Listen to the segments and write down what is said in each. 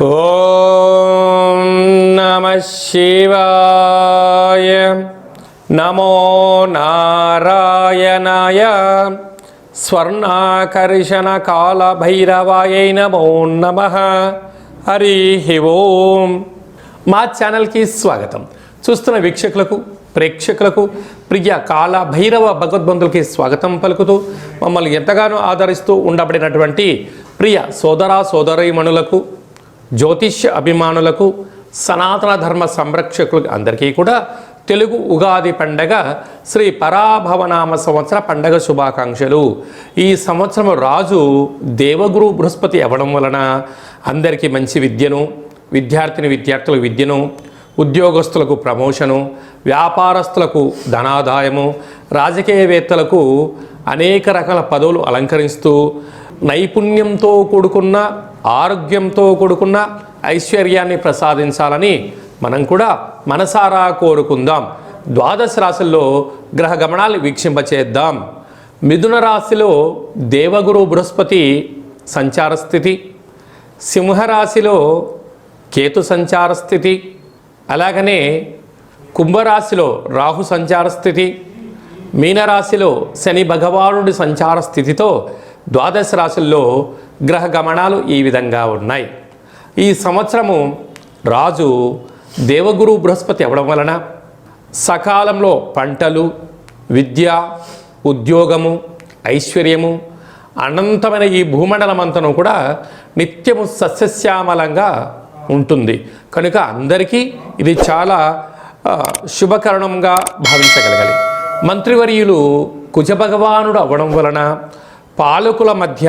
ఓం నమః శివాయ. నమో నారాయణాయ. స్వర్ణాకర్షణ కాల భైరవాయ నమో నమః. హరి ఓం. మా ఛానల్కి స్వాగతం. చూస్తున్న వీక్షకులకు, ప్రేక్షకులకు, ప్రియ కాల భైరవ భగవద్బంధులకి స్వాగతం పలుకుతూ మమ్మల్ని ఎంతగానో ఆదరిస్తూ ఉండబడినటువంటి ప్రియ సోదర సోదరీమణులకు, జ్యోతిష్య అభిమానులకు, సనాతన ధర్మ సంరక్షకులకు అందరికీ కూడా తెలుగు ఉగాది పండగ శ్రీ పరాభవనామ సంవత్సర పండగ శుభాకాంక్షలు. ఈ సంవత్సరం రాజు దేవగురు బృహస్పతి అవ్వడం వలన అందరికీ మంచి విద్యను, విద్యార్థులకు విద్యను, ఉద్యోగస్తులకు ప్రమోషను, వ్యాపారస్తులకు ధనాదాయము, రాజకీయవేత్తలకు అనేక రకాల పదవులు అలంకరిస్తూ నైపుణ్యంతో కూడుకున్న, ఆరోగ్యంతో కూడుకున్న ఐశ్వర్యాన్ని ప్రసాదించాలని మనం కూడా మనసారా కోరుకుందాం. ద్వాదశ రాశుల్లో గ్రహ గమనాలు వీక్షింపచేద్దాం. మిథున రాశిలో దేవగురు బృహస్పతి సంచార స్థితి, సింహరాశిలో కేతు సంచార స్థితి, అలాగనే కుంభరాశిలో రాహు సంచార స్థితి, మీనరాశిలో శని భగవానుడి సంచార స్థితితో ద్వాదశ రాశుల్లో గ్రహ గమనాలు ఈ విధంగా ఉన్నాయి. ఈ సంవత్సరము రాజు దేవగురు బృహస్పతి అవ్వడం వలన సకాలంలో పంటలు, విద్య, ఉద్యోగము, ఐశ్వర్యము, అనంతమైన ఈ భూమండలమంతను కూడా నిత్యము సస్యశ్యామలంగా ఉంటుంది. కనుక అందరికీ ఇది చాలా శుభకరణంగా భావించగలగాలి. మంత్రివర్యులు కుజభగవానుడు అవ్వడం వలన పాలకుల మధ్య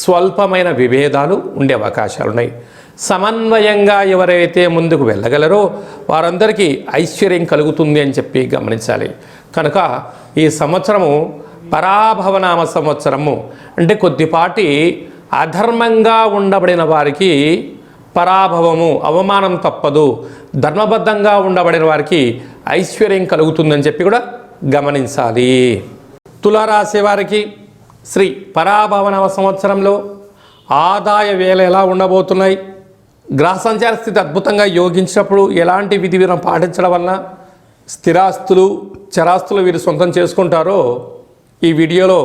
స్వల్పమైన విభేదాలు ఉండే అవకాశాలున్నాయి. సమన్వయంగా ఎవరైతే ముందుకు వెళ్ళగలరో వారందరికీ ఐశ్వర్యం కలుగుతుంది అని చెప్పి గమనించాలి. కనుక ఈ సంవత్సరము పరాభవనామ సంవత్సరము అంటే కొద్దిపాటి అధర్మంగా ఉండబడిన వారికి పరాభవము, అవమానం తప్పదు. ధర్మబద్ధంగా ఉండబడిన వారికి ఐశ్వర్యం కలుగుతుందని చెప్పి కూడా గమనించాలి. తులారాశి వారికి శ్రీ పరాభవనవ సంవత్సరంలో ఆదాయ వేళ ఎలా ఉండబోతున్నాయి, గ్రహ సంచార స్థితి అద్భుతంగా యోగించినప్పుడు ఎలాంటి విధి విధానం పాటించడం వలన స్థిరాస్తులు, చరాస్తులు వీరు సొంతం చేసుకుంటారో ఈ వీడియోలో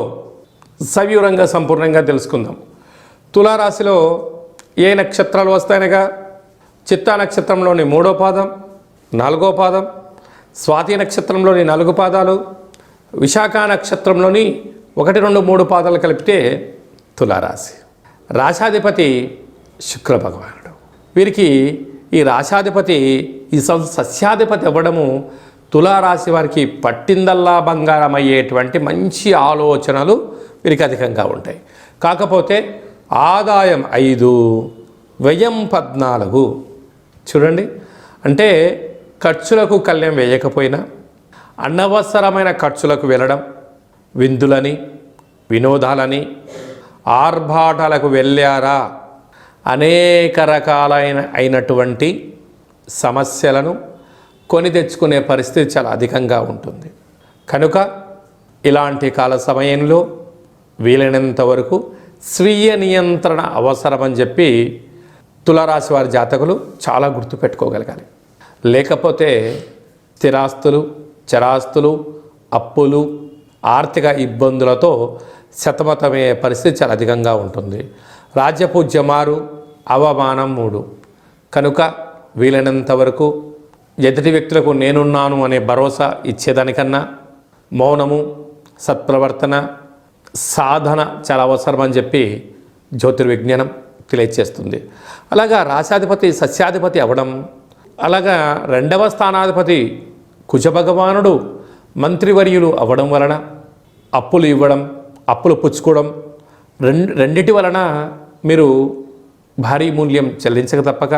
సవివరంగా సంపూర్ణంగా తెలుసుకుందాం. తులారాశిలో ఏ నక్షత్రాలు వస్తాయనగా చిత్తా నక్షత్రంలోని 3వ పాదం, 4వ పాదం, స్వాతి నక్షత్రంలోని 4 పాదాలు, విశాఖ నక్షత్రంలోని 1, 2, 3 పాదాలు కలిపితే తులారాశి. రాశాధిపతి శుక్ర భగవానుడు. వీరికి ఈ రాశాధిపతి ఈ సస్యాధిపతి అవ్వడము తులారాశి వారికి పట్టిందల్లా బంగారం అయ్యేటువంటి మంచి ఆలోచనలు వీరికి అధికంగా ఉంటాయి. కాకపోతే ఆదాయం 5, వ్యయం 14. చూడండి, అంటే ఖర్చులకు కళ్యం వేయకపోయినా అనవసరమైన ఖర్చులకు వెళ్ళడం, విందులని, వినోదాలని, ఆర్భాటాలకు వెళ్ళారా అనేక రకాలైనటువంటి సమస్యలను కొని తెచ్చుకునే పరిస్థితి చాలా అధికంగా ఉంటుంది. కనుక ఇలాంటి కాల సమయంలో వీలైనంత వరకు స్వీయ నియంత్రణ అవసరమని చెప్పి తులారాశి వారి జాతకులు చాలా గుర్తుపెట్టుకోగలగాలి. లేకపోతే స్థిరాస్తులు, చరాస్తులు, అప్పులు, ఆర్థిక ఇబ్బందులతో సతమతమయ్యే పరిస్థితి చాలా అధికంగా ఉంటుంది. రాజ్యపూజ్యం 6, అవమానం 3. కనుక వీలైనంత వరకు ఎదుటి వ్యక్తులకు నేనున్నాను అనే భరోసా ఇచ్చేదానికన్నా మౌనము, సత్ప్రవర్తన, సాధన చాలా అవసరమని చెప్పి జ్యోతిర్విజ్ఞానం తెలియచేస్తుంది. అలాగా రాశాధిపతి సస్యాధిపతి అవ్వడం, అలాగా 2వ స్థానాధిపతి కుజభగవానుడు మంత్రివర్యులు అవ్వడం వలన అప్పులు ఇవ్వడం, అప్పులు పుచ్చుకోవడం, రెండిటి వలన మీరు భారీ మూల్యం చెల్లించక తప్పక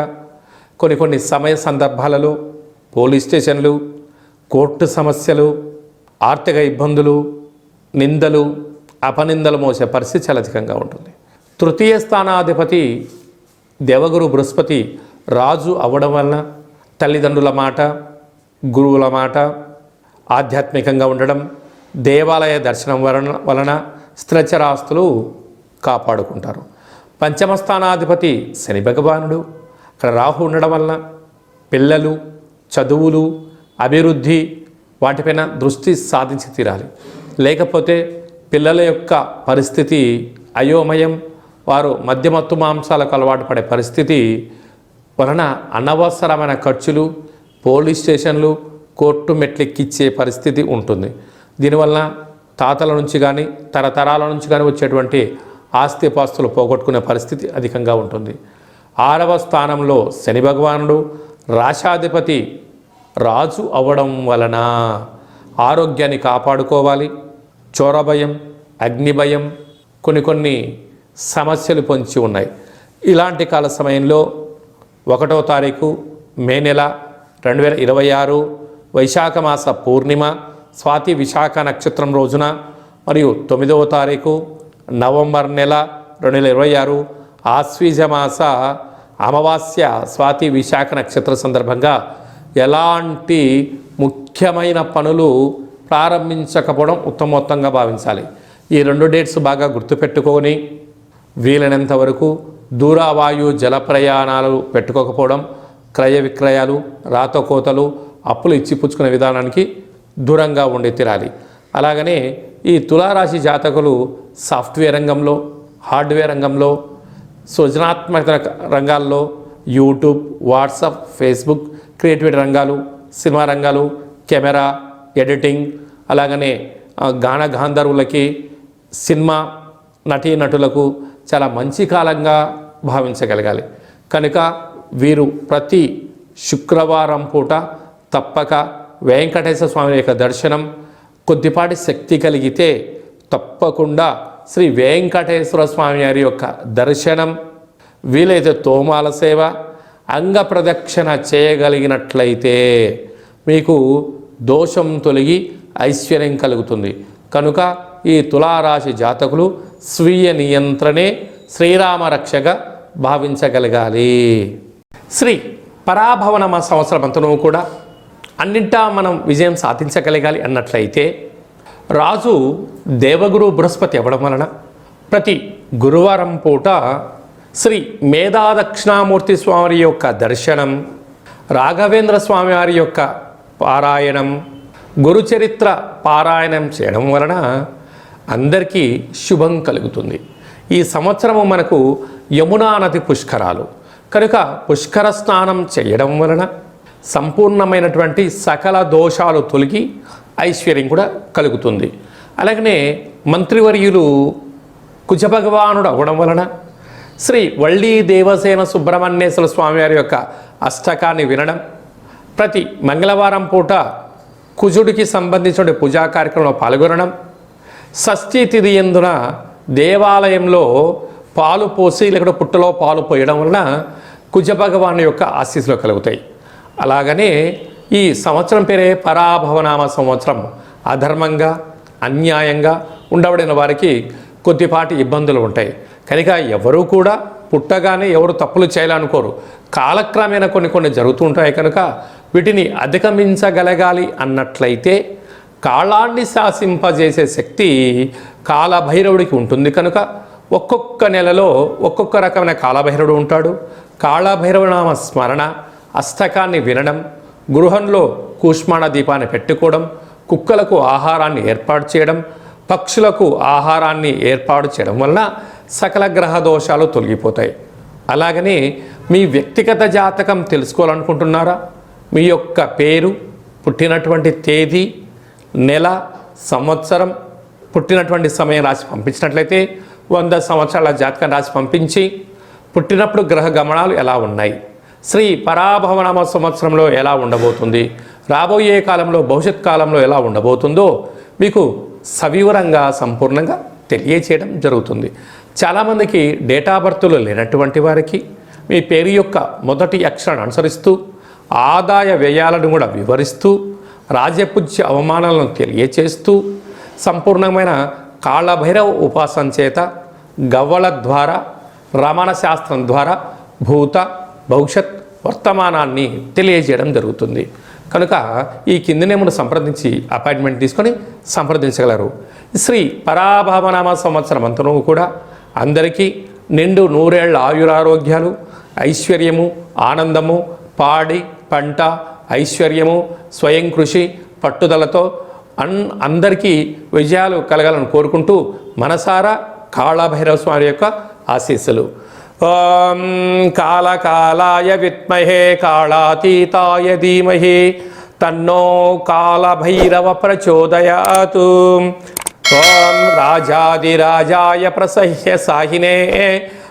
కొన్ని సమయ సందర్భాలలో పోలీస్ స్టేషన్లు, కోర్టు సమస్యలు, ఆర్థిక ఇబ్బందులు, నిందలు, అపనిందలు మోసే పరిస్థితి చాలా అధికంగా ఉంటుంది. 3వ స్థానాధిపతి దేవగురు బృహస్పతి రాజు అవ్వడం వలన తల్లిదండ్రుల మాట, గురువుల మాట, ఆధ్యాత్మికంగా ఉండడం, దేవాలయ దర్శనం వలన స్థిరచరాస్తులు కాపాడుకుంటారు. పంచమ స్థానాధిపతి శని భగవానుడు ఇక్కడ రాహు ఉండడం వలన పిల్లలు, చదువులు, అభివృద్ధి వాటిపైన దృష్టి సాధించి తీరాలి. లేకపోతే పిల్లల యొక్క పరిస్థితి అయోమయం, వారు మద్యమత్తు మాంసాలకు అలవాటు పడే పరిస్థితి వలన అనవసరమైన ఖర్చులు, పోలీస్ స్టేషన్లు, కోర్టు మెట్లెక్కిచ్చే పరిస్థితి ఉంటుంది. దీనివల్ల తాతల నుంచి కానీ తరతరాల నుంచి కానీ వచ్చేటువంటి ఆస్తిపాస్తులు పోగొట్టుకునే పరిస్థితి అధికంగా ఉంటుంది. 6వ స్థానంలో శని భగవానుడు రాశాధిపతి రాజు అవ్వడం వలన ఆరోగ్యాన్ని కాపాడుకోవాలి. చోర భయం, అగ్ని భయం, కొన్ని సమస్యలు పొంచి ఉన్నాయి. ఇలాంటి కాల సమయంలో 1వ తారీఖు మే నెల 2026 వైశాఖ మాస పూర్ణిమ స్వాతి విశాఖ నక్షత్రం రోజున మరియు 9వ తారీఖు నవంబర్ నెల 2026 ఆశ్వీజ మాస అమావాస్య స్వాతి విశాఖ నక్షత్ర సందర్భంగా ఎలాంటి ముఖ్యమైన పనులు ప్రారంభించకపోవడం ఉత్తమోత్తంగా భావించాలి. ఈ 2 డేట్స్ బాగా గుర్తుపెట్టుకొని వీలైనంత వరకు దూరవాయు జల ప్రయాణాలు పెట్టుకోకపోవడం, క్రయ విక్రయాలు, రాతకోతలు, అప్పులు ఇచ్చిపుచ్చుకునే విధానానికి దూరంగా ఉండి తీరాలి. అలాగనే ఈ తులారాశి జాతకులు సాఫ్ట్వేర్ రంగంలో, హార్డ్వేర్ రంగంలో, సృజనాత్మక రంగాల్లో, యూట్యూబ్, వాట్సాప్, ఫేస్బుక్, క్రియేటివిటీ రంగాలు, సినిమా రంగాలు, కెమెరా, ఎడిటింగ్, అలాగనే గాన గాంధర్వులకి, సినిమా నటీనటులకు చాలా మంచి కాలంగా భావించగలగాలి. కనుక వీరు ప్రతి శుక్రవారం పూట తప్పక వెంకటేశ్వర స్వామి యొక్క దర్శనం, కొద్దిపాటి శక్తి కలిగితే తప్పకుండా శ్రీ వెంకటేశ్వర స్వామి వారి యొక్క దర్శనం, వీలైతే తోమాల సేవ, అంగ ప్రదక్షిణ చేయగలిగినట్లయితే మీకు దోషం తొలగి ఐశ్వర్యం కలుగుతుంది. కనుక ఈ తులారాశి జాతకులు స్వీయ నియంత్రణే శ్రీరామ రక్షగా భావించగలగాలి. శ్రీ పరాభవనామ సంవత్సరం అంతనూ కూడా అన్నింటా మనం విజయం సాధించగలగాలి అన్నట్లయితే రాజు దేవగురు బృహస్పతి అవ్వడం వలన ప్రతి గురువారం పూట శ్రీ మేధా దక్షిణామూర్తి స్వామి యొక్క దర్శనం, రాఘవేంద్ర స్వామి వారి యొక్క పారాయణం, గురుచరిత్ర పారాయణం చేయడం వలన అందరికీ శుభం కలుగుతుంది. ఈ సంవత్సరము మనకు యమునా నది పుష్కరాలు కనుక పుష్కర స్నానం చేయడం వలన సంపూర్ణమైనటువంటి సకల దోషాలు తొలగి ఐశ్వర్యం కూడా కలుగుతుంది. అలాగనే మంత్రివర్యులు కుజభగవానుడు అవ్వడం వలన శ్రీ వళ్ళీ దేవసేన సుబ్రహ్మణ్యేశ్వర స్వామివారి యొక్క అష్టకాన్ని వినడం, ప్రతి మంగళవారం పూట కుజుడికి సంబంధించిన పూజా కార్యక్రమంలో పాల్గొనడం, షష్ఠీ తిథి యందున దేవాలయంలో పాలు పోసి లేకపోతే పుట్టలో పాలు పోయడం వలన కుజభగవాను యొక్క ఆశీస్సులు కలుగుతాయి. అలాగనే ఈ సంవత్సరం పేరే పరాభవనామ సంవత్సరం. అధర్మంగా, అన్యాయంగా ఉండబడిన వారికి కొద్దిపాటి ఇబ్బందులు ఉంటాయి. కనుక ఎవరు కూడా పుట్టగానే ఎవరు తప్పులు చేయాలనుకోరు. కాలక్రమేణా కొన్ని జరుగుతూ ఉంటాయి. కనుక వీటిని అధిగమించగలగాలి అన్నట్లయితే కాలాన్ని శాసింపజేసే శక్తి కాలభైరవుడికి ఉంటుంది. కనుక ఒక్కొక్క నెలలో ఒక్కొక్క రకమైన కాలభైరవుడు ఉంటాడు. కాళభైరవనామ స్మరణ, అష్టకాన్ని వినడం, గృహంలో కూష్మాణ దీపాన్ని పెట్టుకోవడం, కుక్కలకు ఆహారాన్ని ఏర్పాటు చేయడం, పక్షులకు ఆహారాన్ని ఏర్పాటు చేయడం వలన సకల గ్రహ దోషాలు తొలగిపోతాయి. అలాగనే మీ వ్యక్తిగత జాతకం తెలుసుకోవాలనుకుంటున్నారా? మీ యొక్క పేరు, పుట్టినటువంటి తేదీ, నెల, సంవత్సరం, పుట్టినటువంటి సమయం రాసి పంపించినట్లయితే 100 సంవత్సరాల జాతకం రాసి పంపించి పుట్టినప్పుడు గ్రహ గమనాలు ఎలా ఉన్నాయి, శ్రీ పరాభవనామ సంవత్సరంలో ఎలా ఉండబోతుంది, రాబోయే కాలంలో భవిష్యత్ కాలంలో ఎలా ఉండబోతుందో మీకు సవివరంగా సంపూర్ణంగా తెలియచేయడం జరుగుతుంది. చాలామందికి డేటా బర్త్లు లేనటువంటి వారికి మీ పేరు యొక్క మొదటి అక్షరాన్ని అనుసరిస్తూ ఆదాయ వ్యయాలను కూడా వివరిస్తూ రాజపూజ్య అవమానాలను తెలియచేస్తూ సంపూర్ణమైన కాళభైరవ ఉపాసన చేత గవ్వల ద్వారా రమణ శాస్త్రం ద్వారా భూత భవిష్యత్ వర్తమానాన్ని తెలియజేయడం జరుగుతుంది. కనుక ఈ కింది నేమును సంప్రదించి అపాయింట్మెంట్ తీసుకొని సంప్రదించగలరు. శ్రీ పరాభవనామ సంవత్సరం అంతనూ కూడా అందరికీ నిండు 100 ఏళ్ల ఆయురారోగ్యాలు, ఐశ్వర్యము, ఆనందము, పాడి పంట, ఐశ్వర్యము, స్వయం కృషి, పట్టుదలతో అందరికీ విజయాలు కలగాలని కోరుకుంటూ మనసారా కాళభైరవ స్వామి యొక్క ఆశీస్సులు. ఓం కాళకాలాయ విద్మహే కాళాతీతాయ ధీమహి తన్నో కాళభైరవ ప్రచోదయాత్. ఓం రాజాదిరాజాయ ప్రసహ్య సాహినే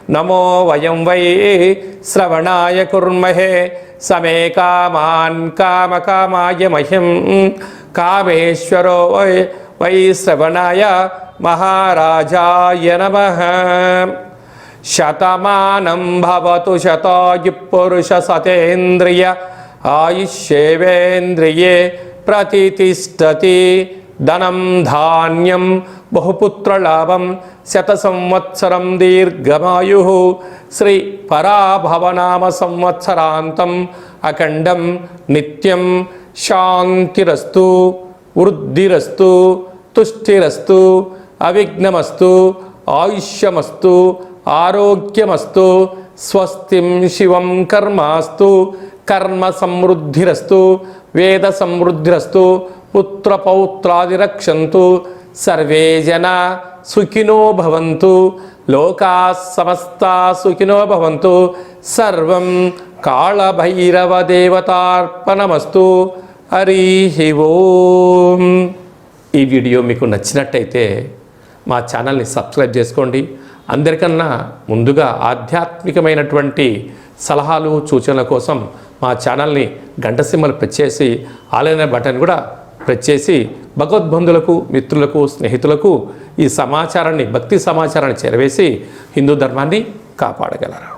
నమో వయం వై శ్రవణాయ కుర్మహే సమే కామాన్ కామకామాయ మహ్యం కామేశ్వరో వై శ్రవణాయ మహారాజాయ నమః. శతమానం భవతు శతాయు పురుష సతేంద్రియ ఆయుష్యేవేంద్రియే ప్రతితిష్టతి. ధనం ధాన్యం బహుపుత్రలాభం శత సంవత్సరం దీర్ఘమాయు. శ్రీ పరాభవనామ సంవత్సరాంతం అఖండం నిత్యం శాంతిరస్తు వృద్ధిరస్తు తుష్టిరస్తు అవిఘ్నమస్తు ఆయుష్యమస్తు ఆరోగ్యమస్తు స్వస్తిం శివం కర్మాస్తు కర్మ సమృద్ధిరస్తు వేద సమృద్ధిరస్తు పుత్రపౌత్రాదిరక్షంతు సర్వే జనా సుఖినో భవంతు లోకా సమస్తా సుఖినో భవంతు. సర్వం కాళభైరవ దేవతార్పణమస్తు. హరి ఓం. ఈ వీడియో మీకు నచ్చినట్టయితే మా ఛానల్ని సబ్స్క్రైబ్ చేసుకోండి. అందరికన్నా ముందుగా ఆధ్యాత్మికమైనటువంటి సలహాలు సూచనల కోసం మా ఛానల్ని గంట సింబల్ ప్రెస్ చేసి ఆలైన బటన్ కూడా ప్రెస్ చేసి భగవద్బంధులకు, మిత్రులకు, స్నేహితులకు ఈ సమాచారాన్ని, భక్తి సమాచారాన్ని చేరవేసి హిందూ ధర్మాన్ని కాపాడగలరు.